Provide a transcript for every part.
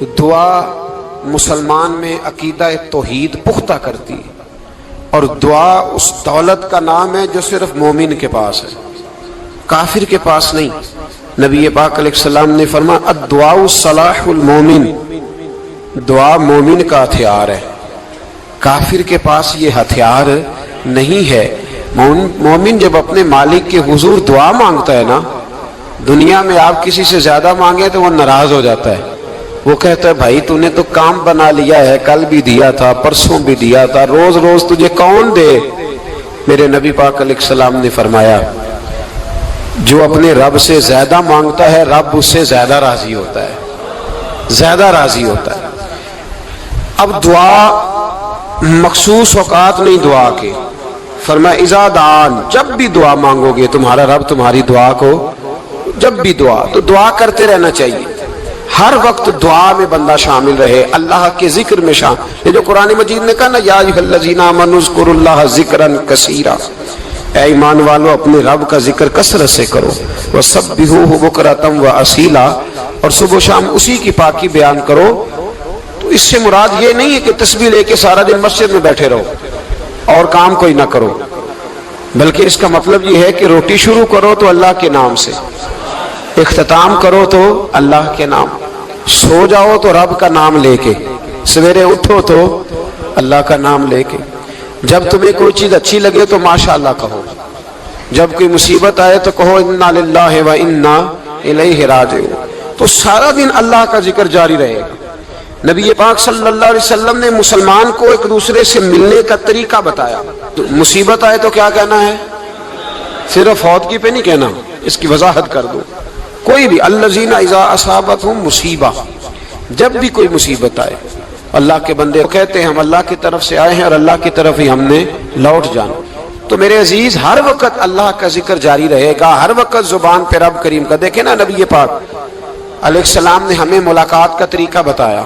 دعا مسلمان میں عقیدہ توحید پختہ کرتی ہے، اور دعا اس دولت کا نام ہے جو صرف مومن کے پاس ہے، کافر کے پاس نہیں۔ نبی پاک علیہ السلام نے فرمایا الدعاء صلاح المومن، دعا مومن کا ہتھیار ہے، کافر کے پاس یہ ہتھیار نہیں ہے۔ مومن جب اپنے مالک کے حضور دعا مانگتا ہے نا، دنیا میں آپ کسی سے زیادہ مانگے تو وہ ناراض ہو جاتا ہے، وہ کہتا ہے بھائی تو نے تو کام بنا لیا ہے، کل بھی دیا تھا، پرسوں بھی دیا تھا، روز روز تجھے کون دے؟ میرے نبی پاک علیہ السلام نے فرمایا جو اپنے رب سے زیادہ مانگتا ہے رب اس سے زیادہ راضی ہوتا ہے، زیادہ راضی ہوتا ہے۔ اب دعا مخصوص اوقات نہیں دعا کے، فرمایا اذا دعان، جب بھی دعا مانگو گے تمہارا رب تمہاری دعا کو، جب بھی دعا تو دعا کرتے رہنا چاہیے، ہر وقت دعا میں بندہ شامل رہے، اللہ کے ذکر میں شامل۔ یہ جو قرآن مجید نے کہا نا یا ایھا الذین آمنوا اذکروا اللہ ذکرا کثیرا، اے ایمان والو اپنے رب کا ذکر کثرت سے کرو، وسبحوہ بکرۃ واصیلا، اور صبح و شام اسی کی پاکی بیان کرو۔ تو اس سے مراد یہ نہیں ہے کہ تسبیح لے کے سارا دن مسجد میں بیٹھے رہو اور کام کوئی نہ کرو، بلکہ اس کا مطلب یہ ہے کہ روٹی شروع کرو تو اللہ کے نام سے، اختتام کرو تو اللہ کے نام، سو جاؤ تو رب کا نام لے کے، سویرے اٹھو تو اللہ کا نام لے کے، جب تمہیں کوئی چیز اچھی لگے تو ماشاءاللہ کہو، جب کوئی مصیبت آئے تو کہو انا للہ و انا الیہ راجعون۔ تو سارا دن اللہ کا ذکر جاری رہے گا۔ نبی پاک صلی اللہ علیہ وسلم نے مسلمان کو ایک دوسرے سے ملنے کا طریقہ بتایا۔ مصیبت آئے تو کیا کہنا ہے؟ صرف فوتگی پہ نہیں کہنا، اس کی وضاحت کر دو۔ کوئی بھی الذین اذا اصابتہم مصیبہ، جب بھی کوئی مصیبت آئے اللہ کے بندے کہتے ہیں ہم اللہ کی طرف سے آئے ہیں اور اللہ کی طرف ہی ہم نے لوٹ جانا۔ تو میرے عزیز ہر وقت اللہ کا ذکر جاری رہے گا، ہر وقت زبان پہ رب کریم کا۔ دیکھیں نا نبی پاک علیہ السلام نے ہمیں ملاقات کا طریقہ بتایا۔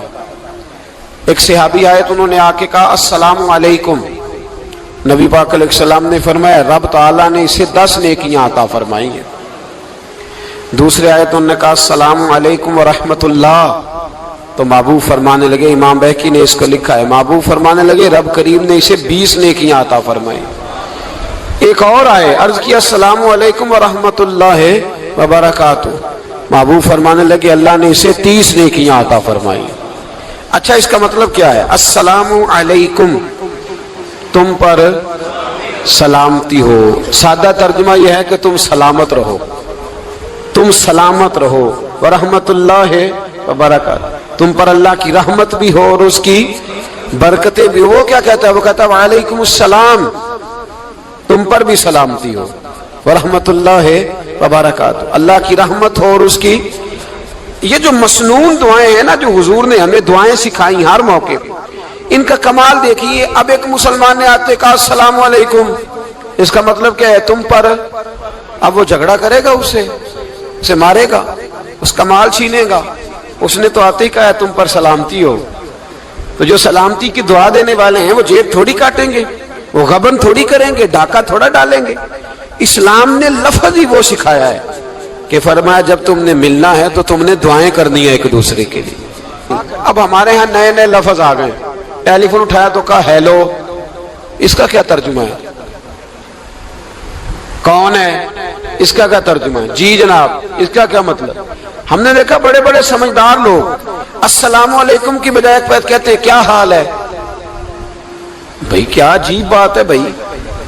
ایک صحابی آئے تو انہوں نے آ کے کہا السلام علیکم، نبی پاک علیہ السلام نے فرمایا رب تعالیٰ نے اسے 10 نیکیاں عطا فرمائی ہیں۔ دوسرے آئے تو انہوں نے کہا السلام علیکم ورحمۃ اللہ، تو محبوب فرمانے لگے، امام بہقی نے اس کو لکھا ہے، محبوب فرمانے لگے رب کریم نے اسے 20 نیکیاں عطا فرمائی۔ ایک اور آئے، عرض کیا السلام علیکم ورحمۃ اللہ وبرکاتہ، محبوب فرمانے لگے اللہ نے اسے 30 نیکیاں عطا فرمائی۔ اچھا اس کا مطلب کیا ہے؟ السلام علیکم، تم پر سلامتی ہو، سادہ ترجمہ یہ ہے کہ تم سلامت رہو، تم سلامت رہو، ورحمۃ اللہ وبرکاتہ، تم پر اللہ کی رحمت بھی ہو اور اس کی برکتیں بھی ہو۔ وہ کیا کہتا ہے؟ وہ کہتا ہے وعلیکم السلام، تم پر بھی سلامتی ہو، ورحمۃ اللہ وبرکاتہ، اللہ کی رحمت ہو اور اس کی۔ یہ جو مسنون دعائیں ہیں نا، جو حضور نے ہمیں دعائیں سکھائی ہر موقع پہ، ان کا کمال دیکھیے۔ اب ایک مسلمان نے آتے کہا السلام علیکم، اس کا مطلب کیا ہے؟ تم پر۔ اب وہ جھگڑا کرے گا، اسے مارے گا، اس کا مال چھینے گا؟ اس نے تو آتے ہی کہا ہے تم پر سلامتی ہو۔ تو جو سلامتی کی دعا دینے والے ہیں وہ جیب تھوڑی کاٹیں گے، وہ غبن تھوڑی کریں گے، ڈاکہ تھوڑا ڈالیں گے۔ اسلام نے لفظ ہی وہ سکھایا ہے کہ فرمایا جب تم نے ملنا ہے تو تم نے دعائیں کرنی ہے ایک دوسرے کے لیے۔ اب ہمارے ہاں نئے نئے لفظ آ گئے، ٹیلی فون اٹھایا تو کہا ہیلو، اس کا کیا ترجمہ ہے؟ کون ہے، اس کا کیا ترجمہ ہے؟ جی جناب، اس کا کیا مطلب؟ ہم نے دیکھا بڑے بڑے سمجھدار لوگ السلام علیکم کی بجائے کہتے ہیں کیا حال ہے۔ بھائی کیا عجیب بات ہے، بھائی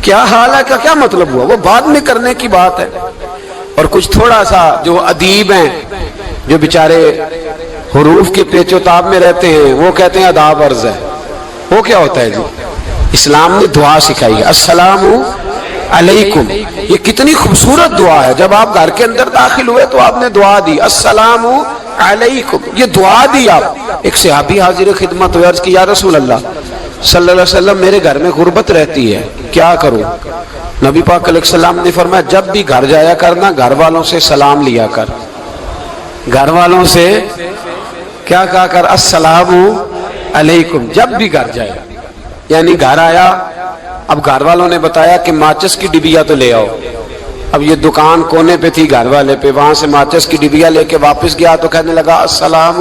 کیا حال ہے کا کیا مطلب ہوا؟ وہ بعد میں کرنے کی بات ہے۔ اور کچھ تھوڑا سا جو ادیب ہیں، جو بیچارے حروف کے پیچ و تاب میں رہتے ہیں، وہ کہتے ہیں آداب عرض ہے۔ وہ کیا ہوتا ہے جی؟ اسلام نے دعا سکھائی ہے السلام علیکم، یہ کتنی خوبصورت دعا ہے۔ جب آپ گھر کے اندر داخل ہوئے تو آپ نے دعا دی السلام علیکم، یہ دعا دی آپ۔ ایک صحابی حاضر خدمت ہوئے، عرض کی یا رسول اللہ صلی اللہ علیہ وسلم میرے گھر میں غربت رہتی ہے، کیا کروں؟ نبی پاک علیہ السلام نے فرمایا جب بھی گھر جایا کرنا گھر والوں سے سلام لیا کر، گھر والوں سے کیا کہا کر؟ السلام علیکم، جب بھی گھر جائے۔ یعنی گھر آیا، اب گھر والوں نے بتایا کہ ماچس کی ڈبیا تو لے آؤ۔ اب یہ دکان کونے پہ تھی گھر والے پہ، وہاں سے ماچس کی ڈبیا لے کے واپس گیا تو کہنے لگا السلام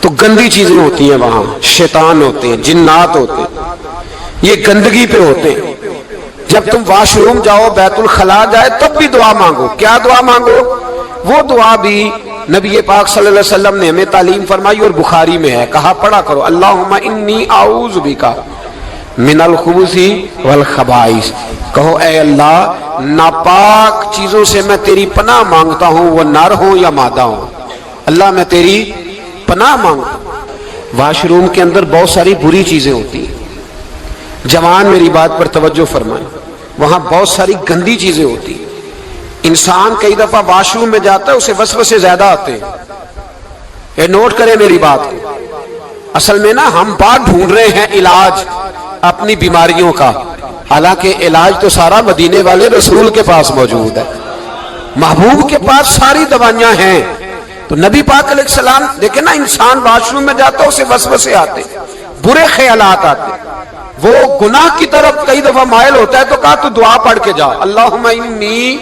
تو گندی چیزیں ہوتی ہیں وہاں، شیطان ہوتے ہیں، جنات ہوتے ہیں، یہ گندگی پہ ہوتے ہیں۔ جب تم واش روم جاؤ، بیت الخلا جائے، تب بھی دعا مانگو۔ کیا دعا مانگو؟ وہ دعا بھی نبی پاک صلی اللہ علیہ وسلم نے ہمیں تعلیم فرمائی اور بخاری میں ہے، کہا پڑھا کرو اللہم انی اعوذ بک من الخبث والخبائث۔ کہو اے اللہ ناپاک چیزوں سے میں تیری پناہ مانگتا ہوں، وہ نر ہوں یا مادہ ہوں۔ اللہ میں تیری پناہ مانگتا ہوں۔ واش روم کے اندر بہت ساری بری چیزیں ہوتی ہیں، جوان میری بات پر توجہ فرمائیں، وہاں بہت ساری گندی چیزیں ہوتی ہیں۔ انسان کئی دفعہ واش روم میں جاتا ہے، اسے وسوسے زیادہ آتے ہیں، یہ نوٹ کریں میری بات کو۔ اصل میں نا ہم بات ڈھونڈ رہے ہیں علاج اپنی بیماریوں کا، حالانکہ علاج تو سارا مدینے والے رسول کے پاس موجود ہے، محبوب کے پاس ساری دوائیاں ہیں۔ تو نبی پاک علیہ السلام دیکھیں نا، انسان واش روم میں جاتا ہے، اسے وسوسے آتے، برے خیالات آتے، وہ گناہ کی طرف کئی دفعہ مائل ہوتا ہے، تو کہا تو دعا پڑھ کے جا اللہم انی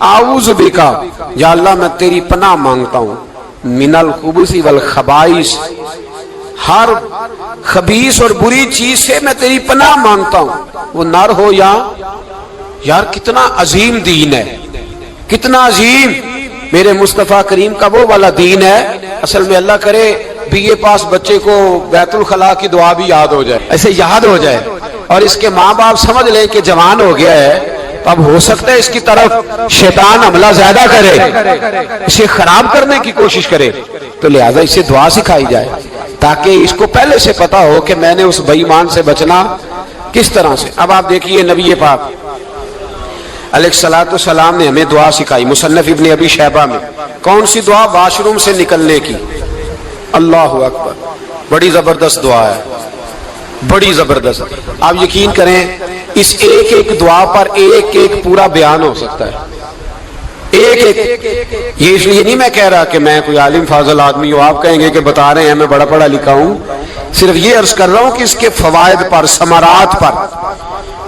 اعوذ بکا، یا اللہ میں تیری پناہ مانگتا ہوں من الخبث والخبائث، ہر خبیث اور بری چیز سے میں تیری پناہ مانگتا ہوں، وہ نر ہو یا یار کتنا عظیم دین ہے، کتنا عظیم میرے مصطفیٰ کریم کا وہ والا دین ہے۔ اصل میں اللہ کرے بی اے پاس بچے کو بیت الخلا کی دعا بھی یاد ہو جائے، ایسے یاد ہو جائے، اور اس کے ماں باپ سمجھ لیں کہ جوان ہو گیا ہے، تو اب ہو سکتا ہے اس کی طرف شیطان حملہ زیادہ کرے، اسے خراب کرنے کی کوشش کرے، تو لہذا اسے دعا سکھائی جائے تاکہ اس کو پہلے سے پتا ہو کہ میں نے اس بے ایمان سے بچنا کس طرح سے۔ اب آپ دیکھیے نبی پاک علیہ السلام نے ہمیں دعا سکھائی، مصنف ابن ابی شیبہ میں۔ کون سی دعا؟ واش روم سے نکلنے کی۔ اللہ اکبر، بڑی زبردست دعا ہے، بڑی زبردست۔ آپ یقین کریں اس ایک ایک دعا پر ایک ایک پورا بیان ہو سکتا ہے، ایک ایک۔ یہ اس لیے نہیں میں کہہ رہا کہ میں کوئی عالم فاضل آدمی ہوں، آپ کہیں گے کہ بتا رہے ہیں میں بڑا پڑھا لکھا ہوں، صرف یہ عرض کر رہا ہوں کہ اس کے فوائد پر، ثمرات پر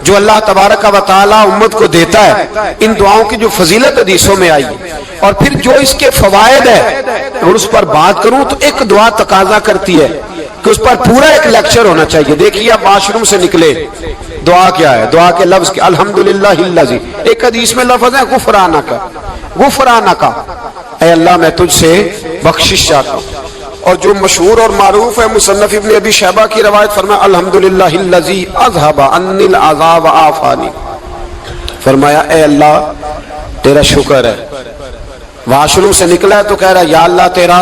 جو اللہ تبارک و تعالی امت کو دیتا ہے، ان دعاؤں کی جو فضیلت حدیثوں میں آئی، اور پھر جو اس کے فوائد ہے، اور اس پر بات کروں تو ایک دعا تقاضا کرتی ہے کہ اس پر پورا ایک لیکچر ہونا چاہیے۔ دیکھیے آپ واش روم سے نکلے، دعا کیا ہے؟ دعا کے لفظ کیا؟ الحمدللہ الذی، ایک حدیث میں لفظ ہے غفرانک، غفرانک، اے اللہ میں تجھ سے بخشش چاہتا ہوں۔ اور جو مشہور اور معروف ہے مصنف ابن ابی شیبہ کی روایت، فرمایا الحمدللہ الذی اذھب عنی العذاب وعافانی، فرمایا اے اللہ تیرا شکر ہے۔ واش روم سے نکلا ہے تو کہہ رہا یا اللہ تیرا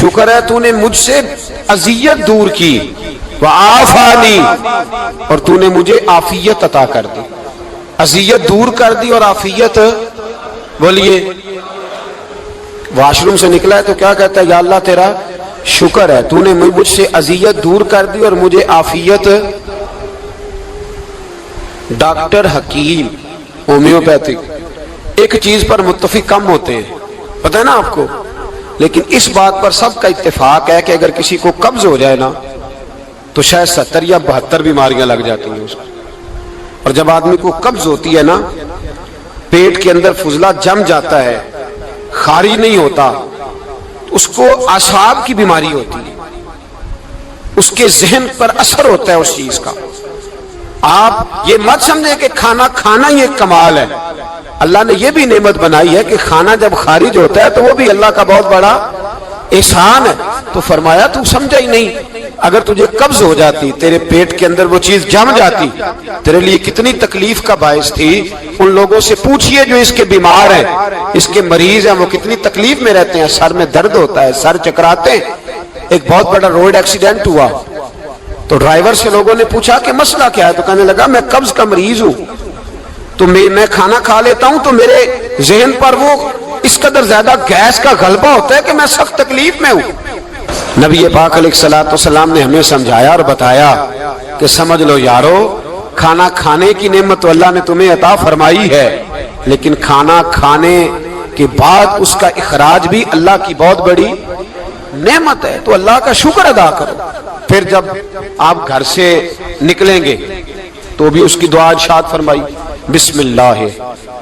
شکر ہے، تو نے مجھ سے اذیت دور کی، وعافانی، اور تو نے مجھے عافیت عطا کر دی، اذیت دور کر دی اور عافیت۔ بولیے واش روم سے نکلا ہے تو کیا کہتا ہے؟ یا اللہ تیرا شکر ہے، تو نے مجھ سے اذیت دور کر دی اور مجھے عافیت۔ ڈاکٹر حکیم ہومیوپیتھک ایک چیز پر متفق کم ہوتے ہیں، پتہ ہے نا آپ کو، لیکن اس بات پر سب کا اتفاق ہے کہ اگر کسی کو قبض ہو جائے نا تو شاید 70 یا 72 بیماریاں لگ جاتی ہیں اس کو۔ اور جب آدمی کو قبض ہوتی ہے نا، پیٹ کے اندر فضلہ جم جاتا ہے، خارج نہیں ہوتا، اس کو اعصاب کی بیماری ہوتی ہے، اس کے ذہن پر اثر ہوتا ہے اس چیز کا۔ آپ یہ مت سمجھیں کہ کھانا کھانا ہی ایک کمال ہے، اللہ نے یہ بھی نعمت بنائی ہے کہ کھانا جب خارج ہوتا ہے تو وہ بھی اللہ کا بہت بڑا احسان ہے۔ تو فرمایا تو سمجھا ہی نہیں، اگر تجھے قبض ہو جاتی، تیرے پیٹ کے اندر وہ چیز جم جاتی، تیرے لیے کتنی تکلیف کا باعث تھی۔ ان لوگوں سے پوچھئے جو اس کے بیمار ہیں، اس کے مریض ہیں، وہ کتنی تکلیف میں رہتے ہیں، سر میں درد ہوتا ہے، سر چکراتے ہیں۔ ایک بہت بڑا روڈ ایکسیڈنٹ ہوا تو ڈرائیور سے لوگوں نے پوچھا کہ مسئلہ کیا ہے، تو کہنے لگا میں قبض کا مریض ہوں، تو میں کھانا کھا لیتا ہوں تو میرے ذہن پر وہ اس قدر زیادہ گیس کا غلبہ ہوتا ہے کہ میں سخت تکلیف میں ہوں۔ نبی پاک علیہ السلام نے ہمیں سمجھایا اور بتایا کہ سمجھ لو یارو، کھانا کھانے کی نعمت تو اللہ نے تمہیں عطا فرمائی ہے، لیکن کھانا کھانے کے بعد اس کا اخراج بھی اللہ کی بہت بڑی نعمت ہے، تو اللہ کا شکر ادا کرو۔ پھر جب آپ گھر سے نکلیں گے تو بھی اس کی دعا ارشاد فرمائی، بسم اللہ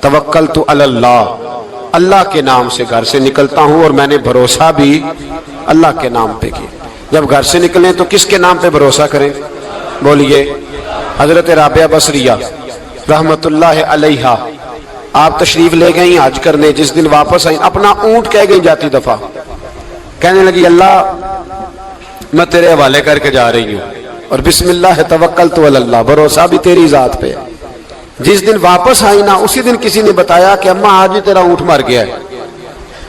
توکلت علی اللہ، اللہ کے نام سے گھر سے نکلتا ہوں اور میں نے بھروسہ بھی اللہ کے نام پہ کیا۔ جب گھر سے نکلیں تو کس کے نام پہ بھروسہ کریں؟ بولیے حضرت رابعہ بصریہ رحمت اللہ علیہا، آپ تشریف لے گئیں حج کرنے، جس دن واپس آئیں اپنا اونٹ کہہ گئی جاتی دفعہ، کہنے لگی اللہ میں تیرے حوالے کر کے جا رہی ہوں اور بسم اللہ توکلت علی اللہ، بھروسہ بھی تیری ذات پہ۔ جس دن واپس آئی نا اسی دن کسی نے بتایا کہ اماں آج ہی تیرا اونٹ مر گیا ہے،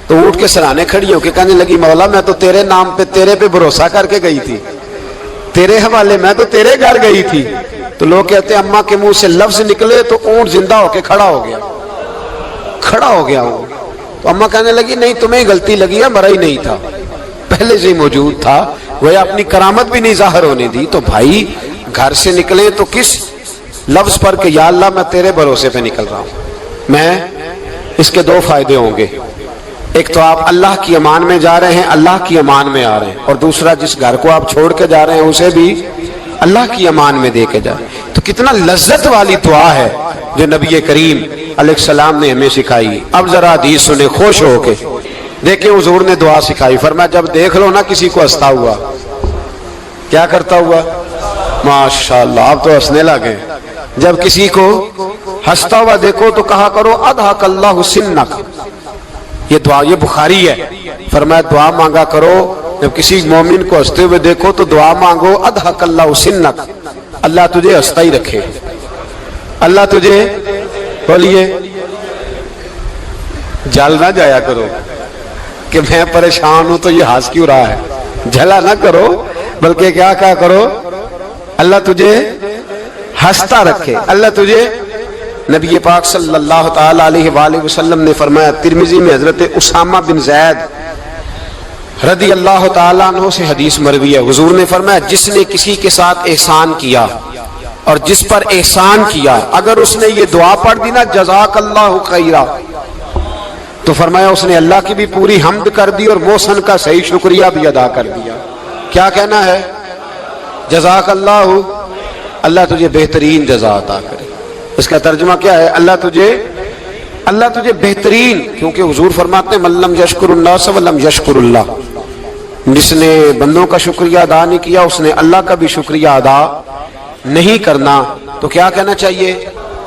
تو اونٹ کے سرانے کھڑی ہو کے کہنے لگی مولا میں تو تیرے نام پہ تیرے پہ بھروسہ کر کے گئی تھی، تیرے حوالے، میں تو تیرے گھر گئی تھی۔ تو لوگ کہتے ہیں اماں کے منہ سے لفظ نکلے تو اونٹ زندہ ہو کے کھڑا ہو گیا، کھڑا ہو گیا اونٹ۔ تو اماں کہنے لگی نہیں تمہیں غلطی لگی ہے، مرا ہی نہیں تھا، پہلے سے ہی موجود تھا، وہ اپنی کرامت بھی نہیں ظاہر ہونے دی۔ تو بھائی گھر سے نکلے تو کس لفظ پر کہ یا اللہ میں تیرے بھروسے پہ نکل رہا ہوں میں، اس کے دو فائدے ہوں گے، ایک تو آپ اللہ کی امان میں جا رہے ہیں، اللہ کی امان میں آ رہے ہیں، اور دوسرا جس گھر کو آپ چھوڑ کے جا رہے ہیں اسے بھی اللہ کی امان میں دے کے جائیں۔ تو کتنا لذت والی دعا ہے جو نبی کریم علیہ السلام نے ہمیں سکھائی۔ اب ذرا حدیث سنیں خوش ہو کے، دیکھیں حضور نے دعا سکھائی، فرمایا جب دیکھ لو نا کسی کو ہنستا ہوا، کیا کرتا ہوا؟ ماشاءاللہ آپ تو ہنسنے لگے۔ جب کسی کو ہنستا ہوا دیکھو تو کہا کرو اضحک اللہ سنک، یہ دعا، یہ بخاری ہے، فرمایا دعا مانگا کرو جب کسی مومن کو ہنستے ہوئے دیکھو تو دعا مانگو اضحک اللہ سنک، اللہ تجھے ہنستا ہی رکھے، اللہ تجھے، بولیے جل نہ جایا کرو کہ میں پریشان ہوں تو یہ ہنس کیوں رہا ہے، جھلا نہ کرو، بلکہ کیا کہا کرو اللہ تجھے ہنستا رکھے، اللہ تجھے۔ نبی پاک صلی اللہ تعالی علیہ وآلہ وسلم نے فرمایا، ترمذی میں حضرت اسامہ بن زید رضی اللہ تعالیٰ عنہ سے حدیث مروی ہے، حضور نے فرمایا جس نے کسی کے ساتھ احسان کیا اور جس پر احسان کیا، اگر اس نے یہ دعا پڑھ دی نا جزاک اللہ خیرا، تو فرمایا اس نے اللہ کی بھی پوری حمد کر دی اور محسن کا صحیح شکریہ بھی ادا کر دیا۔ کیا کہنا ہے؟ جزاک اللہ، اللہ تجھے بہترین جزا عطا کرے۔ اس کا ترجمہ کیا ہے؟ اللہ تجھے بہترین، کیونکہ حضور فرماتے ہیں من لم یشکر الناس ولم یشکر اللہ، جس نے بندوں کا شکریہ ادا نہیں کیا اس نے اللہ کا بھی شکریہ ادا نہیں کرنا۔ تو کیا کہنا چاہیے؟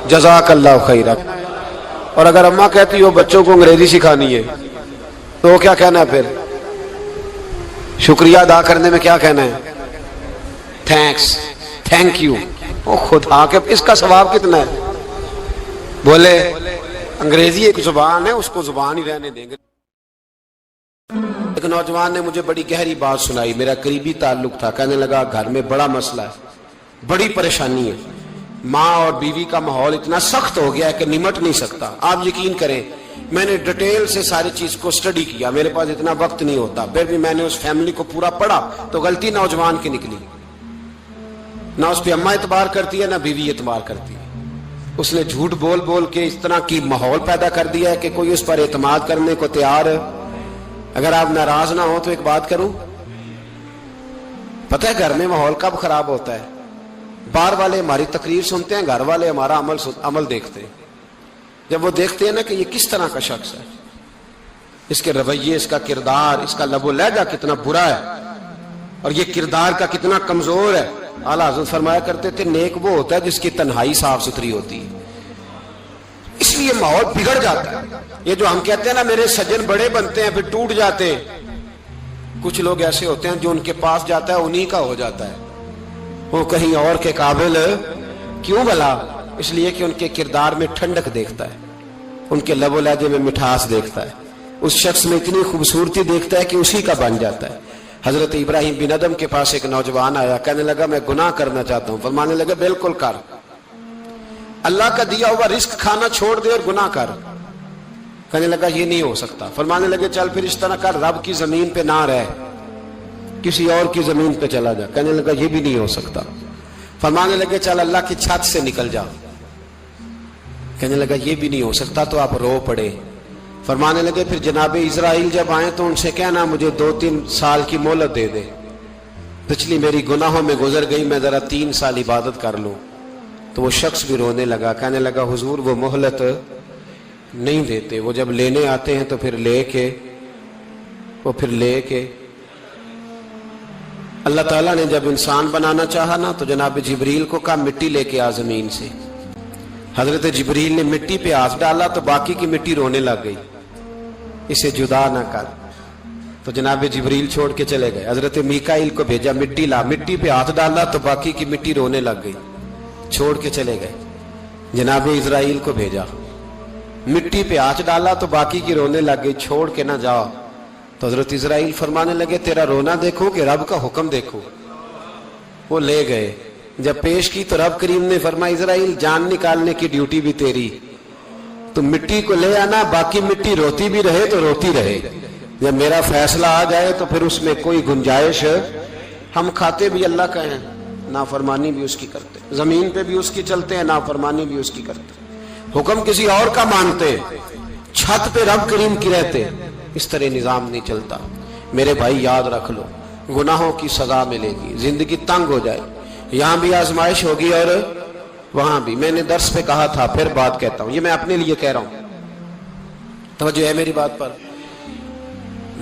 جزاک اللہ خیرا۔ اور اگر اماں کہتی ہو بچوں کو انگریزی سکھانی ہے تو کیا کہنا ہے پھر؟ شکریہ ادا کرنے میں کیا کہنا ہے؟ Thanks, thank you. او خدا کے اس کا ثواب کتنا ہے؟ بولے انگریزی ایک زبان ہے، اس کو زبان ہی رہنے دیں گے۔ ایک نوجوان نے مجھے بڑی گہری بات سنائی، میرا قریبی تعلق تھا، کہنے لگا گھر میں بڑا مسئلہ ہے، بڑی پریشانی ہے، ماں اور بیوی کا ماحول اتنا سخت ہو گیا ہے کہ نمٹ نہیں سکتا۔ آپ یقین کریں میں نے ڈیٹیل سے ساری چیز کو سٹڈی کیا، میرے پاس اتنا وقت نہیں ہوتا، پھر بھی میں نے اس فیملی کو پورا پڑھا تو غلطی نوجوان کی نکلی، نہ اس پہ اماں اعتبار کرتی ہے نہ بیوی اعتبار کرتی ہے۔ اس نے جھوٹ بول بول کے اس طرح کی ماحول پیدا کر دیا ہے کہ کوئی اس پر اعتماد کرنے کو تیار ہے۔ اگر آپ ناراض نہ ہو تو ایک بات کروں، پتہ ہے گھر میں ماحول کب خراب ہوتا ہے؟ باہر والے ہماری تقریر سنتے ہیں، گھر والے ہمارا عمل دیکھتے ہیں۔ جب وہ دیکھتے ہیں نا کہ یہ کس طرح کا شخص ہے، اس کے رویے، اس کا کردار، اس کا لب و لہجہ کتنا برا ہے اور یہ کردار کا کتنا کمزور ہے۔ اعلیٰ حضرت فرمایا کرتے تھے نیک وہ ہوتا ہے جس کی تنہائی صاف ستھری ہوتی ہے، اس لیے ماحول بگڑ جاتا ہے۔ یہ جو ہم کہتے ہیں نا میرے سجن بڑے بنتے ہیں پھر ٹوٹ جاتے ہیں، کچھ لوگ ایسے ہوتے ہیں جو ان کے پاس جاتا ہے انہی کا ہو جاتا ہے، وہ کہیں اور کے قابل کیوں بھلا؟ اس لیے کہ ان کے کردار میں ٹھنڈک دیکھتا ہے، ان کے لب و لہجے میں مٹھاس دیکھتا ہے، اس شخص میں اتنی خوبصورتی دیکھتا ہے کہ اسی کا بن جاتا ہے۔ حضرت ابراہیم بن ادم کے پاس ایک نوجوان آیا، کہنے لگا میں گناہ کرنا چاہتا ہوں، فرمانے لگا بالکل کر، اللہ کا دیا ہوا رزق کھانا چھوڑ دے اور گناہ کر۔ کہنے لگا یہ نہیں ہو سکتا، فرمانے لگے چل پھر اس طرح کر، رب کی زمین پہ نہ رہ، کسی اور کی زمین پہ چلا جا۔ کہنے لگا یہ بھی نہیں ہو سکتا، فرمانے لگے چل اللہ کی چھت سے نکل جا۔ کہنے لگا یہ بھی نہیں ہو سکتا، تو آپ رو پڑے۔ فرمانے لگے پھر جناب اسرائیل جب آئیں تو ان سے کہنا مجھے 2-3 سال کی مہلت دے دے، پچھلی میری گناہوں میں گزر گئی، میں ذرا 3 سال عبادت کر لوں۔ تو وہ شخص بھی رونے لگا، کہنے لگا حضور وہ مہلت نہیں دیتے، وہ جب لینے آتے ہیں تو پھر لے کے اللہ تعالیٰ نے جب انسان بنانا چاہا نا تو جناب جبریل کو کہا مٹی لے کے آ زمین سے. حضرت جبریل نے مٹی پہ ہاتھ ڈالا تو باقی کی مٹی رونے لگ گئی, اسے جدا نہ کر. تو جناب جبریل چھوڑ کے چلے گئے. حضرت میکائیل کو بھیجا, مٹی لا. مٹی پہ ہاتھ ڈالا تو باقی کی مٹی رونے لگ گئی, چھوڑ کے چلے گئے. جناب اسرائیل کو بھیجا, مٹی پہ ہاتھ ڈالا تو باقی کی رونے لگ گئی, چھوڑ کے نہ جاؤ. تو حضرت اسرائیل فرمانے لگے تیرا رونا دیکھو کہ رب کا حکم دیکھو. وہ لے گئے. جب پیش کی تو رب کریم نے فرمایا اسرائیل جان نکالنے کی ڈیوٹی بھی تیری, تو مٹی کو لے آنا, باقی مٹی روتی بھی رہے تو روتی رہے. جب میرا فیصلہ آ جائے تو پھر اس میں کوئی گنجائش, ہم کھاتے بھی اللہ کا ہیں, نافرمانی بھی اس کی کرتے, زمین پہ بھی اس کی چلتے ہیں, نافرمانی بھی اس کی کرتے, حکم کسی اور کا مانتے, چھت پہ رب کریم کی رہتے. اس طرح نظام نہیں چلتا. میرے بھائی یاد رکھ لو, گناہوں کی سزا ملے گی, زندگی تنگ ہو جائے, یہاں بھی آزمائش ہوگی اور وہاں بھی. میں نے درس پہ کہا تھا, پھر بات کہتا ہوں, یہ میں اپنے لیے کہہ رہا ہوں, توجہ ہے میری بات پر.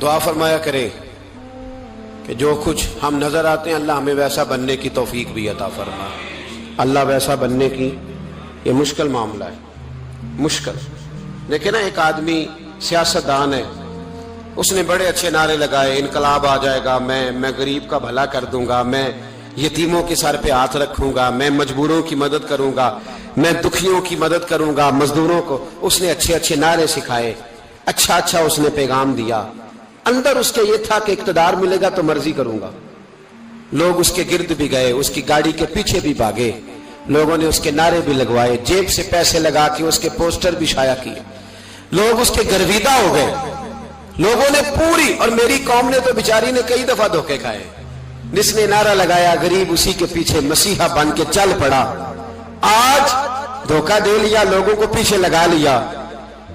دعا فرمایا کرے کہ جو کچھ ہم نظر آتے ہیں اللہ ہمیں ویسا بننے کی توفیق بھی عطا فرما. اللہ ویسا بننے کی یہ مشکل معاملہ ہے, مشکل. دیکھیں نا ایک آدمی سیاستدان ہے, اس نے بڑے اچھے نعرے لگائے, انقلاب آ جائے گا, میں غریب کا بھلا کر دوں گا, میں یتیموں کے سر پہ ہاتھ رکھوں گا, میں مجبوروں کی مدد کروں گا, میں دکھیوں کی مدد کروں گا, مزدوروں کو. اس نے اچھے اچھے نعرے سکھائے, اچھا اس نے پیغام دیا. اندر اس کے یہ تھا کہ اقتدار ملے گا تو مرضی کروں گا. لوگ اس کے گرد بھی گئے, اس کی گاڑی کے پیچھے بھی بھاگے, لوگوں نے اس کے نعرے بھی لگوائے, جیب سے پیسے لگا کے اس کے پوسٹر بھی شائع کیے. لوگ اس کے گرویدہ ہو گئے. لوگوں نے پوری, اور میری قوم نے تو بیچاری نے کئی دفعہ دھوکے کھائے. جس نے نعرہ لگایا غریب اسی کے پیچھے مسیحا بن کے چل پڑا. آج دھوکہ دے لیا, لوگوں کو پیچھے لگا لیا.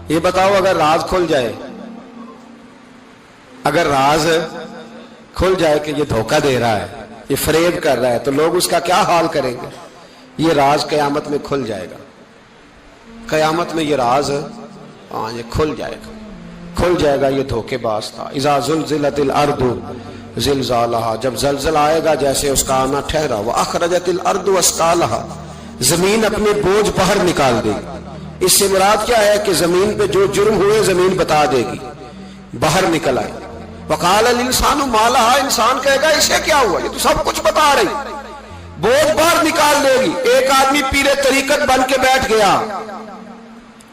یہ بتاؤ اگر راز کھل جائے, اگر راز کھل جائے کہ یہ دھوکہ دے رہا ہے, یہ فریب کر رہا ہے, تو لوگ اس کا کیا حال کریں گے؟ یہ راز قیامت میں کھل جائے گا. قیامت میں یہ راز یہ کھل جائے گا, کھل جائے گا. یہ دھوکے باز تھا. اذا زلزلت الارض زلزالها, جب زلزلہ آئے گا جیسے اس کا آنا ٹھہرا. واخرجت الارض اثقالها, زمین اپنے بوجھ باہر نکال دے گی. اس سے مراد کیا ہے کہ زمین پہ جو جرم ہوئے زمین بتا دے گی, باہر نکل آئے. وقال الانسان ما لها, انسان کہے گا اسے کیا ہوا, یہ تو سب کچھ بتا رہی. بوجھ باہر نکال دے گی. ایک آدمی پیر طریقت بن کے بیٹھ گیا,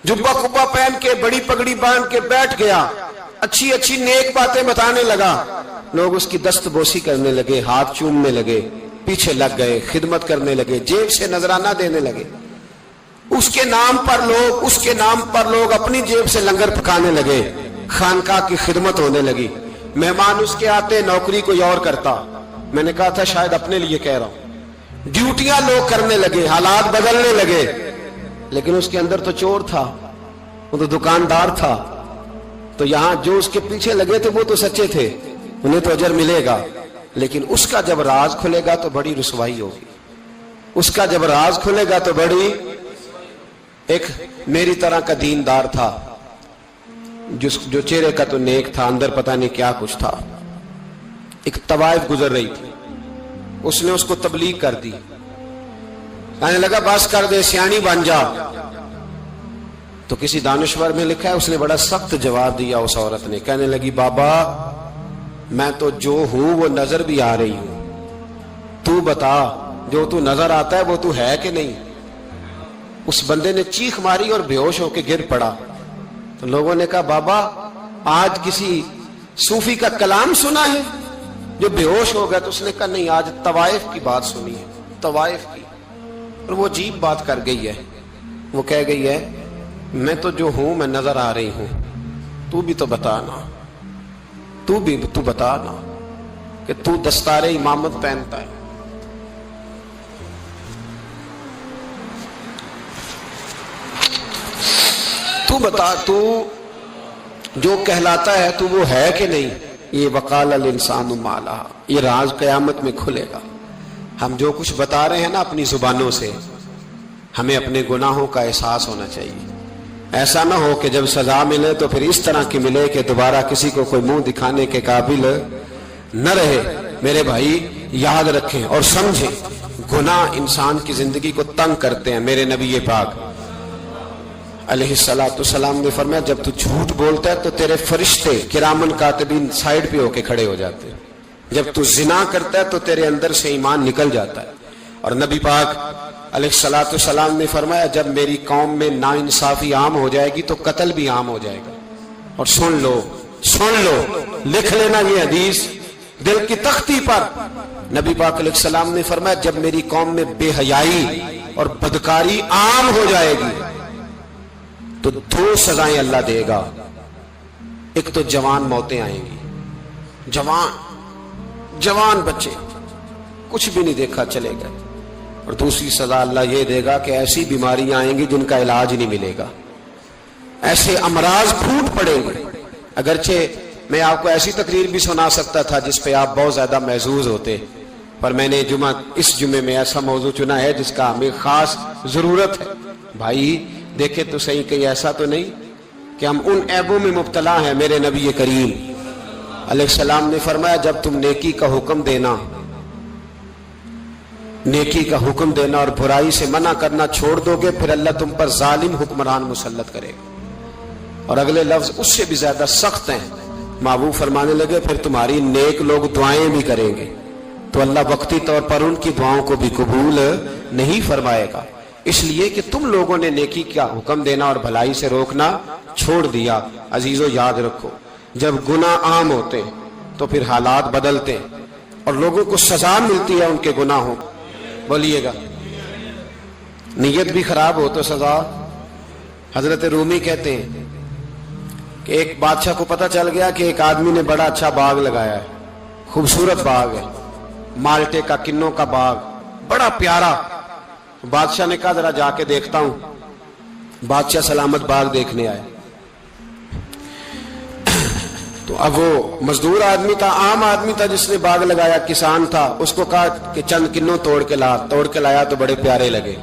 جبہ کبا پہن کے, بڑی پگڑی باندھ کے بیٹھ گیا, اچھی اچھی نیک باتیں بتانے لگا. لوگ اس کی دست بوسی کرنے لگے, ہاتھ چومنے لگے, پیچھے لگ گئے, خدمت کرنے لگے, جیب سے نذرانہ دینے لگے. اس کے نام پر لوگ اپنی جیب سے لنگر پکانے لگے, خانقاہ کی خدمت ہونے لگی. مہمان اس کے آتے, نوکری کوئی اور کرتا. میں نے کہا تھا شاید اپنے لیے کہہ رہا ہوں. ڈیوٹیاں لوگ کرنے لگے, حالات بدلنے لگے. لیکن اس کے اندر تو چور تھا, وہ تو دکاندار تھا. تو یہاں جو اس کے پیچھے لگے تھے وہ تو سچے تھے, انہیں تو اجر ملے گا. لیکن اس کا جب راز کھلے گا تو بڑی رسوائی ہوگی. اس کا جب راز کھلے گا تو بڑی. ایک میری طرح کا دیندار تھا, جو چہرے کا تو نیک تھا, اندر پتہ نہیں کیا کچھ تھا. ایک طوائف گزر رہی تھی, اس نے اس کو تبلیغ کر دی. کہنے لگا بس کر دے, سیانی بن جا. تو کسی دانشور میں لکھا ہے اس نے بڑا سخت جواب دیا. اس عورت نے کہنے لگی بابا میں تو جو ہوں وہ نظر بھی آ رہی ہوں, تو بتا جو تو نظر آتا ہے وہ تو ہے کہ نہیں. اس بندے نے چیخ ماری اور بے ہوش ہو کے گر پڑا. تو لوگوں نے کہا بابا آج کسی صوفی کا کلام سنا ہے جو بے ہوش ہو گیا. تو اس نے کہا نہیں, آج طوائف کی بات سنی ہے, طوائف کی. اور وہ عجیب بات کر گئی ہے. وہ کہہ گئی ہے میں تو جو ہوں میں نظر آ رہی ہوں, تو بھی تو بتانا, تو بتانا کہ تو دستار امامت پہنتا ہے. تو بتا, تو جو کہلاتا ہے تو وہ ہے کہ نہیں. یہ وقال الانسان ما لها, یہ راز قیامت میں کھلے گا. ہم جو کچھ بتا رہے ہیں نا اپنی زبانوں سے, ہمیں اپنے گناہوں کا احساس ہونا چاہیے. ایسا نہ ہو کہ جب سزا ملے تو پھر اس طرح کی ملے کہ دوبارہ کسی کو کوئی منہ دکھانے کے قابل نہ رہے. میرے بھائی یاد رکھیں اور سمجھیں گناہ انسان کی زندگی کو تنگ کرتے ہیں۔ میرے نبی پاک علیہ السلام نے فرمایا جب تو جھوٹ بولتا ہے تو تیرے فرشتے کرامن کاتبین سائیڈ پہ ہو کے کھڑے ہو جاتے ہیں، جب تو زنا کرتا ہے تو تیرے اندر سے ایمان نکل جاتا ہے۔ اور نبی پاک علیہ السلام نے فرمایا جب میری قوم میں ناانصافی عام ہو جائے گی تو قتل بھی عام ہو جائے گا۔ اور سن لو لکھ لینا یہ حدیث دل کی تختی پر، نبی پاک علیہ السلام نے فرمایا جب میری قوم میں بے حیائی اور بدکاری عام ہو جائے گی تو 2 سزائیں اللہ دے گا۔ ایک تو جوان موتیں آئیں گی، جوان بچے کچھ بھی نہیں دیکھا چلے گئے، اور دوسری سزا اللہ یہ دے گا کہ ایسی بیماریاں آئیں گی جن کا علاج نہیں ملے گا، ایسے امراض پھوٹ پڑیں گے۔ اگرچہ میں آپ کو ایسی تقریر بھی سنا سکتا تھا جس پہ آپ بہت زیادہ محظوظ ہوتے، پر میں نے اس جمعے میں ایسا موضوع چنا ہے جس کا ہمیں خاص ضرورت ہے۔ بھائی دیکھے تو صحیح کہیں ایسا تو نہیں کہ ہم ان عیبوں میں مبتلا ہیں۔ میرے نبی کریم علیہ السلام نے فرمایا جب تم نیکی کا حکم دینا اور برائی سے منع کرنا چھوڑ دو گے پھر اللہ تم پر ظالم حکمران مسلط کرے گا۔ اور اگلے لفظ اس سے بھی زیادہ سخت ہیں، محبوب فرمانے لگے پھر تمہاری نیک لوگ دعائیں بھی کریں گے تو اللہ وقتی طور پر ان کی دعاؤں کو بھی قبول نہیں فرمائے گا، اس لیے کہ تم لوگوں نے نیکی کا حکم دینا اور بھلائی سے روکنا چھوڑ دیا۔ عزیزو یاد رکھو جب گناہ عام ہوتے تو پھر حالات بدلتے اور لوگوں کو سزا ملتی ہے ان کے گناہوں۔ بولیے گا نیت بھی خراب ہو تو سزا۔ حضرت رومی کہتے ہیں کہ ایک بادشاہ کو پتہ چل گیا کہ ایک آدمی نے بڑا اچھا باغ لگایا ہے، خوبصورت باغ ہے، مالٹے کا کنوں کا باغ بڑا پیارا۔ بادشاہ نے کہا ذرا جا کے دیکھتا ہوں۔ بادشاہ سلامت باغ دیکھنے آئے تو اب وہ مزدور آدمی تھا، عام آدمی تھا جس نے باغ لگایا، کسان تھا، اس کو کہا کہ چند کنوں توڑ کے لایا تو بڑے پیارے لگے،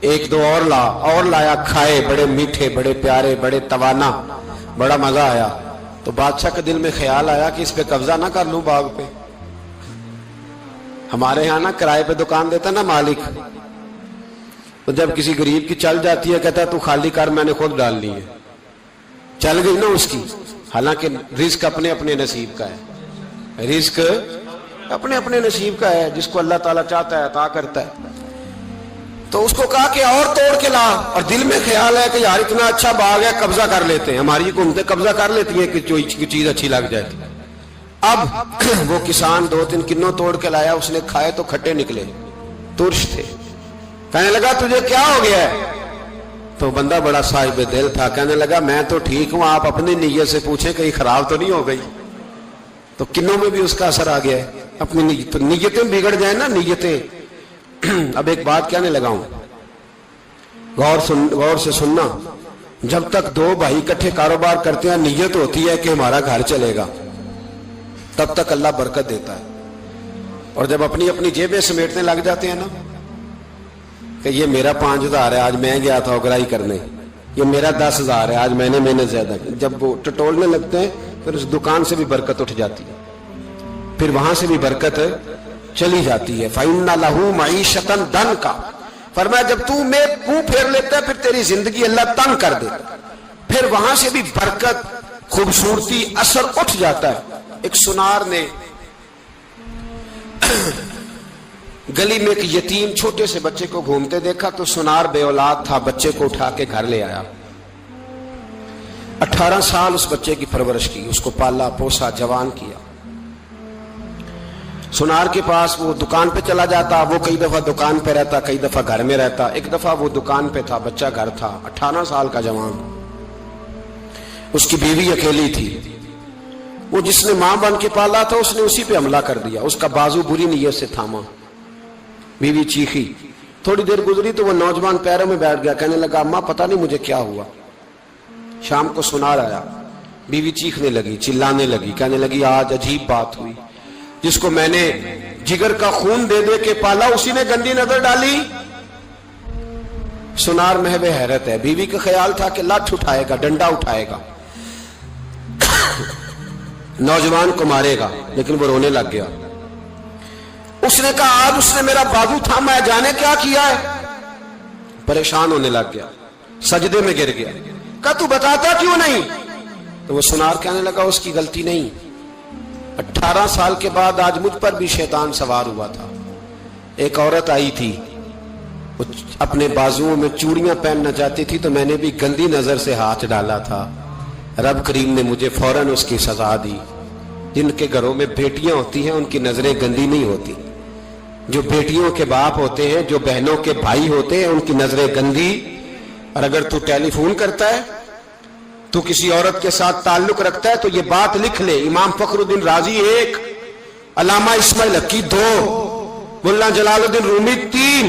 ایک دو اور لایا، کھائے، بڑے میٹھے، بڑے پیارے، بڑے توانا، بڑا مزہ آیا۔ تو بادشاہ کے دل میں خیال آیا کہ اس پہ قبضہ نہ کر لوں باغ پہ۔ ہمارے ہاں نا کرائے پہ دکان دیتا نا مالک، تو جب کسی غریب کی چل جاتی ہے کہتا ہے تو خالی کر، میں نے خود ڈال لی ہے، چل گئی نا اس کی۔ حالانکہ رزق اپنے اپنے نصیب کا ہے، رزق اپنے اپنے نصیب کا ہے، جس کو اللہ تعالیٰ چاہتا ہے عطا کرتا ہے۔ تو اس کو کہا کہ اور توڑ کے لا، اور دل میں خیال ہے کہ یار اتنا اچھا باغ ہے قبضہ کر لیتے ہیں، ہماری حکومتیں قبضہ کر لیتی ہیں کہ جو چیز اچھی لگ جائے۔ اب وہ کسان 2-3 کنوں توڑ کے لایا، اس نے کھائے تو کھٹے نکلے، ترش تھے۔ کہنے لگا تجھے کیا ہو گیا ہے؟ تو بندہ بڑا صاحب دل تھا، کہنے لگا میں تو ٹھیک ہوں، آپ اپنی نیت سے پوچھیں کہیں خراب تو نہیں ہو گئی۔ تو کنوں میں بھی اس کا اثر آ گیا ہے، اپنی نیتیں بگڑ جائیں نا، نیتیں۔ اب ایک بات کہنے لگا ہوں، غور سے سننا، جب تک 2 بھائی اکٹھے کاروبار کرتے ہیں نیت ہوتی ہے کہ ہمارا گھر چلے گا، تب تک اللہ برکت دیتا ہے۔ اور جب اپنی اپنی جیبیں سمیٹنے لگ جاتے ہیں نا کہ یہ میرا 5,000 ہے، آج میں گیا تھا اگرائی کرنے، یہ میرا 10,000 ہے، آج میں نے محنت زیادہ کی، جب وہ ٹٹولنے لگتے ہیں پھر اس دکان سے بھی برکت اٹھ جاتی ہے، پھر وہاں سے بھی برکت چلی جاتی ہے۔ فَإِنَّ لَهُ مَعِيشَةً ضَنْكَ، فرمایا جب تو میں منہ پھیر لیتا ہے پھر تیری زندگی اللہ تنگ کر دیتا ہے، پھر وہاں سے بھی برکت، خوبصورتی، اثر اٹھ جاتا ہے۔ ایک سنار نے گلی میں ایک یتیم چھوٹے سے بچے کو گھومتے دیکھا تو سنار بے اولاد تھا، بچے کو اٹھا کے گھر لے آیا، 18 سال اس بچے کی پرورش کی، اس کو پالا پوسا، جوان کیا۔ سنار کے پاس وہ دکان پہ چلا جاتا، وہ کئی دفعہ دکان پہ رہتا، کئی دفعہ گھر میں رہتا۔ ایک دفعہ وہ دکان پہ تھا، بچہ گھر تھا، 18 سال کا جوان، اس کی بیوی اکیلی تھی۔ وہ جس نے ماں بن کے پالا تھا اس نے اسی پہ حملہ کر دیا، اس کا بازو بری نیت سے تھاما، بیوی چیخی۔ تھوڑی دیر گزری تو وہ نوجوان پیروں میں بیٹھ گیا، کہنے لگا اماں پتہ نہیں مجھے کیا ہوا۔ شام کو سنار آیا، بیوی چیخنے لگی، چلانے لگی، کہنے لگی آج عجیب بات ہوئی، جس کو میں نے جگر کا خون دے دے کے پالا اسی نے گندی نظر ڈالی۔ سنار محو حیرت ہے، بیوی کا خیال تھا کہ لٹھ اٹھائے گا، ڈنڈا اٹھائے گا، نوجوان کو مارے گا، لیکن وہ رونے لگ گیا۔ اس نے کہا آج اس نے میرا بازو تھاما ہے، جانے کیا کیا ہے. پریشان ہونے لگ گیا، سجدے میں گر گیا. کہا تو بتاتا کیوں نہیں؟ تو وہ سنار کہنے لگا اس کی غلطی نہیں. 18 سال کے بعد آج مجھ پر بھی شیطان سوار ہوا تھا. ایک عورت آئی تھی، وہ اپنے بازوؤں میں چوڑیاں پہننا چاہتی تھی تو میں نے بھی گندی نظر سے ہاتھ ڈالا تھا. رب کریم نے مجھے فوراً اس کی سزا دی. جن کے گھروں میں بیٹیاں ہوتی ہیں ان کی نظریں گندی نہیں ہوتی. جو بیٹیوں کے باپ ہوتے ہیں، جو بہنوں کے بھائی ہوتے ہیں، ان کی نظریں گندی. اور اگر تو ٹیلی فون کرتا ہے، تو کسی عورت کے ساتھ تعلق رکھتا ہے، تو یہ بات لکھ لے، امام فخر الدین رازی 1، علامہ اسماعیل حقی 2، مولانا جلال الدین رومی 3،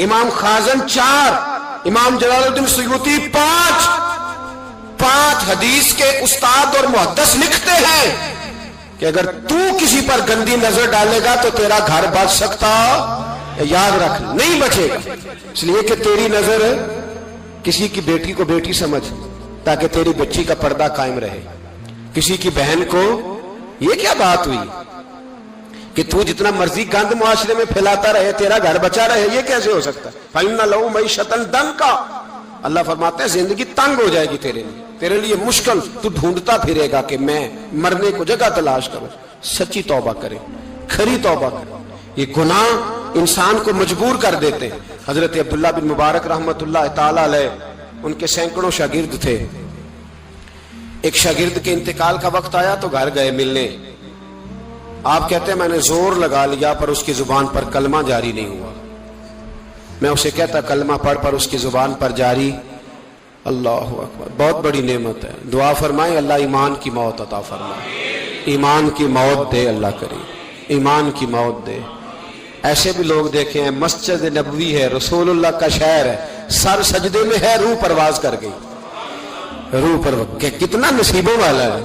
امام خازن 4، امام جلال الدین سیوطی 5 حدیث کے استاد اور محدث لکھتے ہیں کہ اگر تو کسی پر گندی نظر ڈالے گا تو تیرا گھر بچ سکتا، یاد رکھ، نہیں بچے گا. اس لیے کہ تیری نظر کسی کی بیٹی کو بیٹی سمجھ تاکہ تیری بچی کا پردہ قائم رہے. کسی کی بہن کو، یہ کیا بات ہوئی کہ تو جتنا مرضی گند معاشرے میں پھیلاتا رہے تیرا گھر بچا رہے؟ یہ کیسے ہو سکتا ہے؟ فَإِنَّ لَهُ مَعِيشَةً ضَنْكَ. اللہ فرماتے ہیں زندگی تنگ ہو جائے گی تیرے لیے مشکل. تو ڈھونڈتا پھرے گا کہ میں مرنے کو جگہ تلاش کروں. سچی توبہ کرے، کھری توبہ کرے. یہ گناہ انسان کو مجبور کر دیتے ہیں. حضرت عبداللہ بن مبارک رحمت اللہ تعالی علیہ، ان کے سینکڑوں شاگرد تھے. ایک شاگرد کے انتقال کا وقت آیا تو گھر گئے ملنے. آپ کہتے ہیں میں نے زور لگا لیا پر اس کی زبان پر کلمہ جاری نہیں ہوا. میں اسے کہتا کلمہ پڑھ پر اس کی زبان پر جاری. اللہ اکبر، بہت بڑی نعمت ہے. دعا فرمائیں اللہ ایمان کی موت عطا فرمائے، ایمان کی موت دے اللہ کریم، ایمان کی موت دے. ایسے بھی لوگ دیکھے ہیں، مسجد نبوی ہے، رسول اللہ کا شہر ہے، سر سجدے میں ہے، روح پرواز کر گئی. روح پرواز، کتنا نصیبوں والا ہے،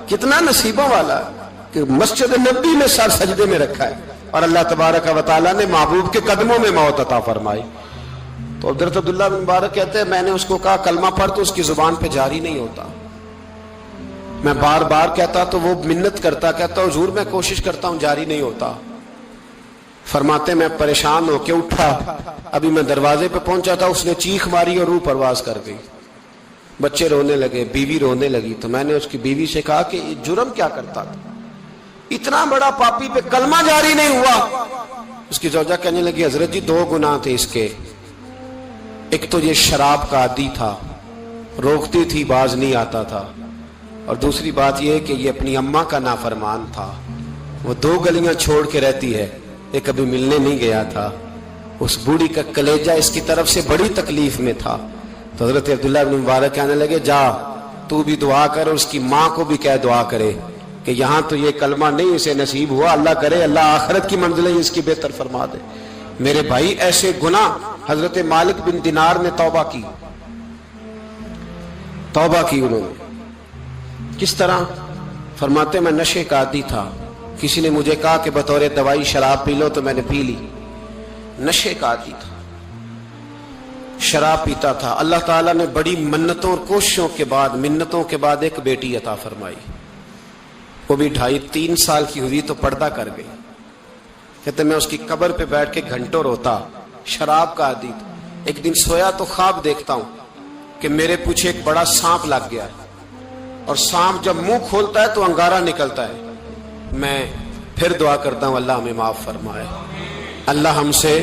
کتنا نصیبوں والا ہے کہ مسجد نبوی میں سر سجدے میں رکھا ہے اور اللہ تبارک و تعالیٰ نے محبوب کے قدموں میں موت عطا فرمائی. تو حضرت عبداللہ بن مبارک کہتے ہیں میں نے اس کو کہا کلمہ پڑھ تو اس کی زبان پہ جاری نہیں ہوتا. میں بار بار کہتا تو وہ منت کرتا، کہتا حضور میں کوشش کرتا ہوں جاری نہیں ہوتا. فرماتے میں پریشان ہو کے اٹھا، ابھی میں دروازے پہ پہنچا تھا، اس نے چیخ ماری اور روح پرواز کر گئی. بچے رونے لگے، بیوی رونے لگی. تو میں نے اس کی بیوی سے کہا کہ یہ جرم کیا کرتا تھا، اتنا بڑا پاپی پہ کلمہ جاری نہیں ہوا. اس کی زوجہ کہنے لگی حضرت جی 2 گناہ تھے اس کے. ایک تو یہ شراب کا عادی تھا، روکتی تھی باز نہیں آتا تھا، اور دوسری بات یہ کہ یہ اپنی اماں کا نافرمان تھا. وہ 2 گلیاں چھوڑ کے رہتی ہے، یہ کبھی ملنے نہیں گیا تھا. اس بوڑھی کا کلیجہ اس کی طرف سے بڑی تکلیف میں تھا. تو حضرت عبداللہ بن مبارک کہنے لگے جا تو بھی دعا کر، اس کی ماں کو بھی کہہ دعا کرے کہ یہاں تو یہ کلمہ نہیں اسے نصیب ہوا، اللہ کرے اللہ آخرت کی منزلیں اس کی بہتر فرما دے. میرے بھائی ایسے گناہ، حضرت مالک بن دینار نے توبہ کی انہوں نے. کس طرح؟ فرماتے میں نشے کا عادی تھا، کسی نے مجھے کہا کہ بطور دوائی شراب پی لو تو میں نے پی لی. نشے کا عادی تھا، شراب پیتا تھا. اللہ تعالیٰ نے بڑی منتوں اور کوششوں کے بعد، منتوں کے بعد ایک بیٹی عطا فرمائی. وہ بھی 2.5-3 سال کی ہوئی تو پردہ کر گئی. کہتے میں اس کی قبر پہ بیٹھ کے گھنٹوں روتا. شراب کا عادی تھا. ایک دن سویا تو خواب دیکھتا ہوں کہ میرے پیچھے ایک بڑا سانپ لگ گیا، اور سانپ جب منہ کھولتا ہے تو انگارہ نکلتا ہے. میں پھر دعا کرتا ہوں اللہ ہمیں معاف فرمائے، اللہ ہم سے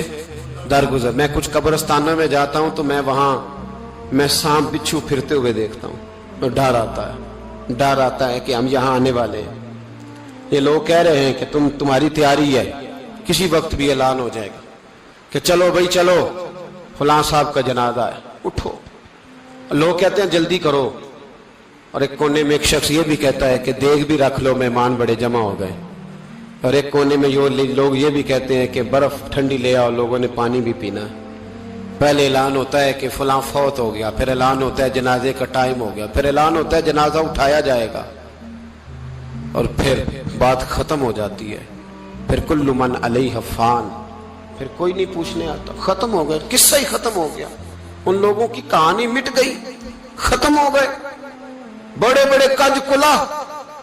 درگزر. میں کچھ قبرستانوں میں جاتا ہوں تو میں سانپ بچھو پھرتے ہوئے دیکھتا ہوں، تو ڈر آتا ہے کہ ہم یہاں آنے والے ہیں. یہ لوگ کہہ رہے ہیں کہ تمہاری تیاری ہے، کسی وقت بھی اعلان ہو جائے گا کہ چلو بھائی چلو فلاں صاحب کا جنازہ ہے، اٹھو. لوگ کہتے ہیں جلدی کرو، اور ایک کونے میں ایک شخص یہ بھی کہتا ہے کہ دیگ بھی رکھ لو، مہمان بڑے جمع ہو گئے. اور ایک کونے میں لوگ یہ بھی کہتے ہیں کہ برف ٹھنڈی لے آؤ، لوگوں نے پانی بھی پینا. پہلے اعلان ہوتا ہے کہ فلاں فوت ہو گیا، پھر اعلان ہوتا ہے جنازے کا ٹائم ہو گیا، پھر اعلان ہوتا ہے جنازہ اٹھایا جائے گا، اور پھر بات ختم ہو جاتی ہے. پھر کل من علیہ فان، پھر کوئی نہیں پوچھنے آتا. ختم ہو گئے، قصہ ہی ختم ہو گیا. ان لوگوں کی کہانی مٹ گئی، ختم ہو گئے. بڑے بڑے کنج کلا،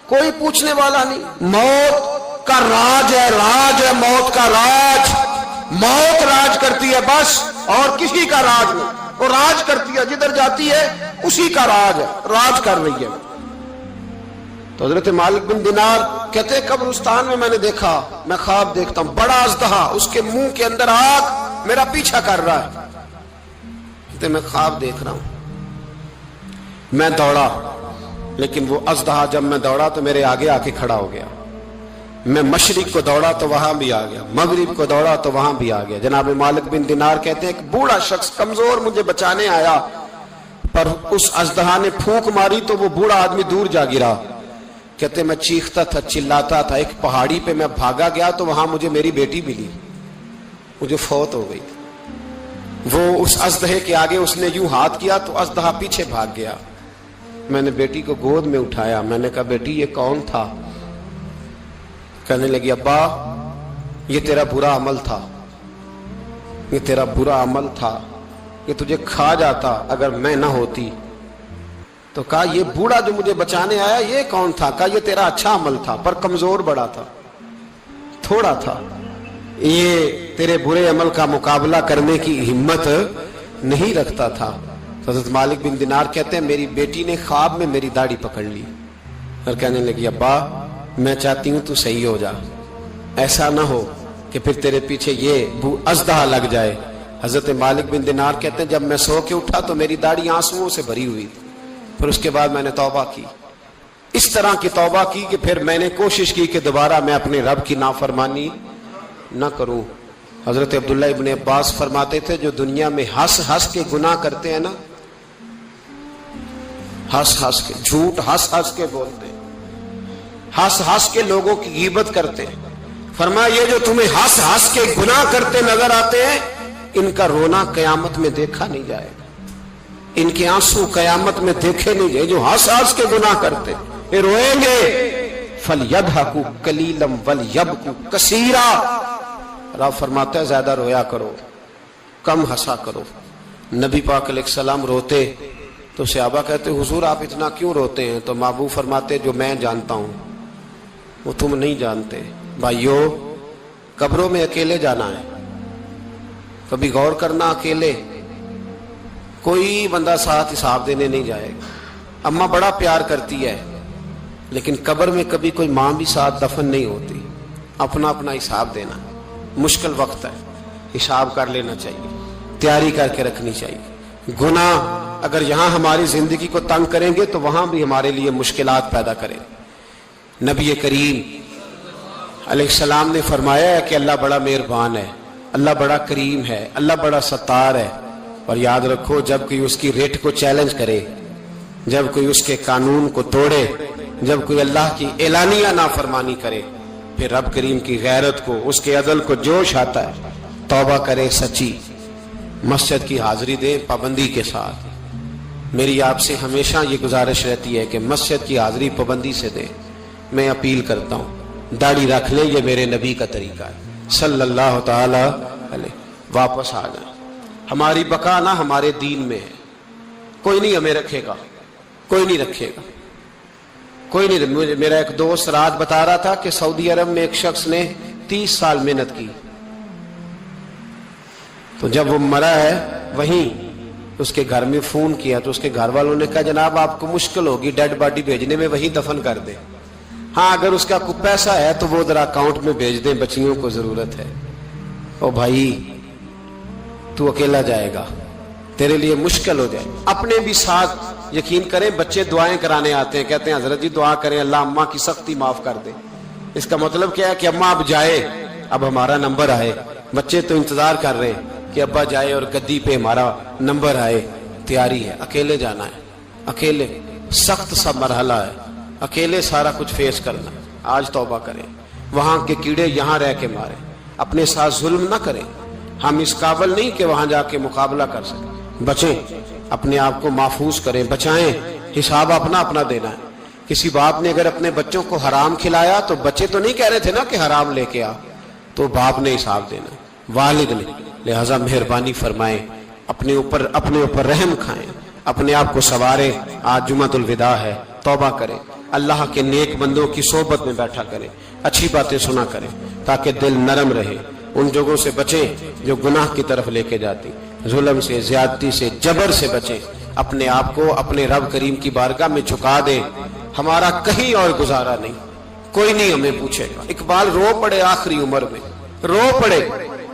کوئی پوچھنے والا نہیں. موت کا راج ہے موت کا راج. موت راج کرتی ہے بس، اور کسی کا راج نہیں. وہ راج کرتی ہے، جدھر جاتی ہے اسی کا راج ہے، راج کر رہی ہے. تو حضرت مالک بن دینار کہتے ہیں قبرستان میں میں نے دیکھا، میں خواب دیکھتا ہوں، بڑا اژدہا، اس کے منہ کے اندر آگ میرا پیچھا کر رہا ہے. کہتے میں خواب دیکھ رہا ہوں. میں دوڑا، لیکن وہ اژدہا جب میں دوڑا تو میرے آگے آ کے کھڑا ہو گیا. میں مشرق کو دوڑا تو وہاں بھی آ گیا، مغرب کو دوڑا تو وہاں بھی آ گیا. جناب مالک بن دینار کہتے ہیں ایک بوڑھا شخص کمزور مجھے بچانے آیا، پر اس اژدہا نے پھونک ماری تو وہ بوڑھا آدمی دور جا گرا. کہتے میں چیختا تھا، چلاتا تھا. ایک پہاڑی پہ میں بھاگا گیا تو وہاں مجھے میری بیٹی ملی، مجھے فوت ہو گئی. وہ اس اژدہے کے آگے اس نے یوں ہاتھ کیا تو اژدہا پیچھے بھاگ گیا. میں نے بیٹی کو گود میں اٹھایا، میں نے کہا بیٹی یہ کون تھا؟ کہنے لگی ابا یہ تیرا برا عمل تھا، یہ تیرا برا عمل تھا، یہ تجھے کھا جاتا اگر میں نہ ہوتی. تو کہا یہ بوڑھا جو مجھے بچانے آیا یہ کون تھا؟ کہا یہ تیرا اچھا عمل تھا، پر کمزور بڑا تھا، تھوڑا تھا، یہ تیرے برے عمل کا مقابلہ کرنے کی ہمت نہیں رکھتا تھا. حضرت مالک بن دینار کہتے ہیں میری بیٹی نے خواب میں میری داڑھی پکڑ لی اور کہنے لگی ابا میں چاہتی ہوں تو صحیح ہو جا، ایسا نہ ہو کہ پھر تیرے پیچھے یہ اژدہا لگ جائے. حضرت مالک بن دینار کہتے ہیں جب میں سو کے اٹھا تو میری داڑھی آنسوؤں سے بھری ہوئی تھی. پھر اس کے بعد میں نے توبہ کی، اس طرح کی توبہ کی کہ پھر میں نے کوشش کی کہ دوبارہ میں اپنے رب کی نافرمانی نہ کروں. حضرت عبداللہ ابن عباس فرماتے تھے جو دنیا میں ہنس ہنس کے گناہ کرتے ہیں نا، ہنس ہنس کے جھوٹ ہنس ہنس کے بولتے ہیں، ہنس ہنس کے لوگوں کی غیبت کرتے ہیں، فرمایا یہ جو تمہیں ہنس ہنس کے گناہ کرتے نظر آتے ہیں ان کا رونا قیامت میں دیکھا نہیں جائے گا، ان کے آنسو قیامت میں دیکھے نہیں جائے. جو ہنس ہنس کے گناہ کرتے یہ روئیں گے. فَلْيَضْحَكُوا قَلِيلًا وَلْيَبْكُوا كَثِيرًا. رب فرماتا ہے زیادہ رویا کرو، کم ہنسا کرو. نبی پاک علیہ السلام روتے تو صحابہ کہتے حضور آپ اتنا کیوں روتے ہیں؟ تو محبوب فرماتے جو میں جانتا ہوں وہ تم نہیں جانتے. بھائیو قبروں میں اکیلے جانا ہے، کبھی غور کرنا، اکیلے کوئی بندہ ساتھ حساب دینے نہیں جائے گا. اماں بڑا پیار کرتی ہے لیکن قبر میں کبھی کوئی ماں بھی ساتھ دفن نہیں ہوتی. اپنا اپنا حساب دینا، مشکل وقت ہے، حساب کر لینا چاہیے، تیاری کر کے رکھنی چاہیے. گناہ اگر یہاں ہماری زندگی کو تنگ کریں گے تو وہاں بھی ہمارے لیے مشکلات پیدا کریں. نبی کریم علیہ السلام نے فرمایا ہے کہ اللہ بڑا مہربان ہے، اللہ بڑا کریم ہے، اللہ بڑا ستار ہے. اور یاد رکھو جب کوئی اس کی ریٹ کو چیلنج کرے، جب کوئی اس کے قانون کو توڑے، جب کوئی اللہ کی اعلانیہ نافرمانی کرے، پھر رب کریم کی غیرت کو، اس کے عدل کو جوش آتا ہے. توبہ کرے سچی، مسجد کی حاضری دے پابندی کے ساتھ. میری آپ سے ہمیشہ یہ گزارش رہتی ہے کہ مسجد کی حاضری پابندی سے دیں. میں اپیل کرتا ہوں داڑھی رکھ لیں، یہ میرے نبی کا طریقہ ہے صلی اللہ تعالی علیہ. واپس آ جائیں. ہماری بقا نہ ہمارے دین میں ہے. کوئی نہیں ہمیں رکھے گا، کوئی نہیں رکھے گا، کوئی نہیں. میرا ایک دوست رات بتا رہا تھا کہ سعودی عرب میں ایک شخص نے 30 سال محنت کی، تو جب وہ مرا ہے وہیں اس کے گھر میں فون کیا تو اس کے گھر والوں نے کہا جناب آپ کو مشکل ہوگی ڈیڈ باڈی بھیجنے میں، وہیں دفن کر دیں. ہاں اگر اس کا کوئی پیسہ ہے تو وہ ذرا اکاؤنٹ میں بھیج دیں، بچیوں کو ضرورت ہے. او بھائی تو اکیلا جائے گا، تیرے لیے مشکل ہو جائے. اپنے بھی ساتھ یقین کریں. بچے دعائیں کرانے آتے ہیں، کہتے ہیں حضرت جی دعا کریں اللہ اماں کی سختی معاف کر دے. اس کا مطلب کیا ہے کہ اماں اب جائے، اب ہمارا نمبر آئے. بچے تو انتظار کر رہے ہیں کہ ابا جائے اور گدی پہ ہمارا نمبر آئے. تیاری ہے، اکیلے جانا ہے، اکیلے سخت سا مرحلہ ہے، اکیلے سارا کچھ فیس کرنا. آج توبہ کریں. وہاں کے کیڑے یہاں رہ کے مارے. اپنے ساتھ ظلم نہ کریں. ہم اس قابل نہیں کہ وہاں جا کے مقابلہ کر سکیں. بچیں، اپنے آپ کو محفوظ کریں، بچائیں. حساب اپنا اپنا دینا ہے. کسی باپ نے اگر اپنے بچوں کو حرام کھلایا تو بچے تو نہیں کہہ رہے تھے نا کہ حرام لے کے آ، تو باپ نے حساب دینا، والد نے. لہذا مہربانی فرمائیں، اپنے اوپر رحم کھائیں، اپنے آپ کو سنواریں. آج جمعۃ الوداع ہے، توبہ کریں. اللہ کے نیک بندوں کی صحبت میں بیٹھا کریں، اچھی باتیں سنا کریں تاکہ دل نرم رہے، ان جگہوں سے بچیں جو گناہ کی طرف لے کے جاتی، ظلم سے، زیادتی سے، جبر سے بچیں، اپنے آپ کو اپنے رب کریم کی بارگاہ میں جھکا دیں۔ ہمارا کہیں اور گزارا نہیں، کوئی نہیں ہمیں پوچھے گا۔ اقبال رو پڑے آخری عمر میں، رو پڑے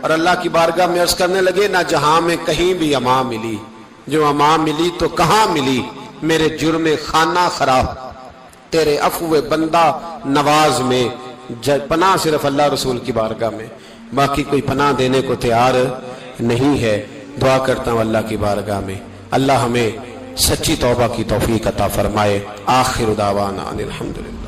اور اللہ کی بارگاہ میں عرض کرنے لگے، نہ جہاں میں کہیں بھی امان ملی، جو امان ملی تو کہاں ملی، میرے جرم خانہ خراب، تیرے عفو بندہ نواز میں، پناہ صرف اللہ رسول کی بارگاہ میں، باقی کوئی پناہ دینے کو تیار نہیں ہے۔ دعا کرتا ہوں اللہ کی بارگاہ میں اللہ ہمیں سچی توبہ کی توفیق عطا فرمائے۔ آخر دعوانا ان الحمدللہ۔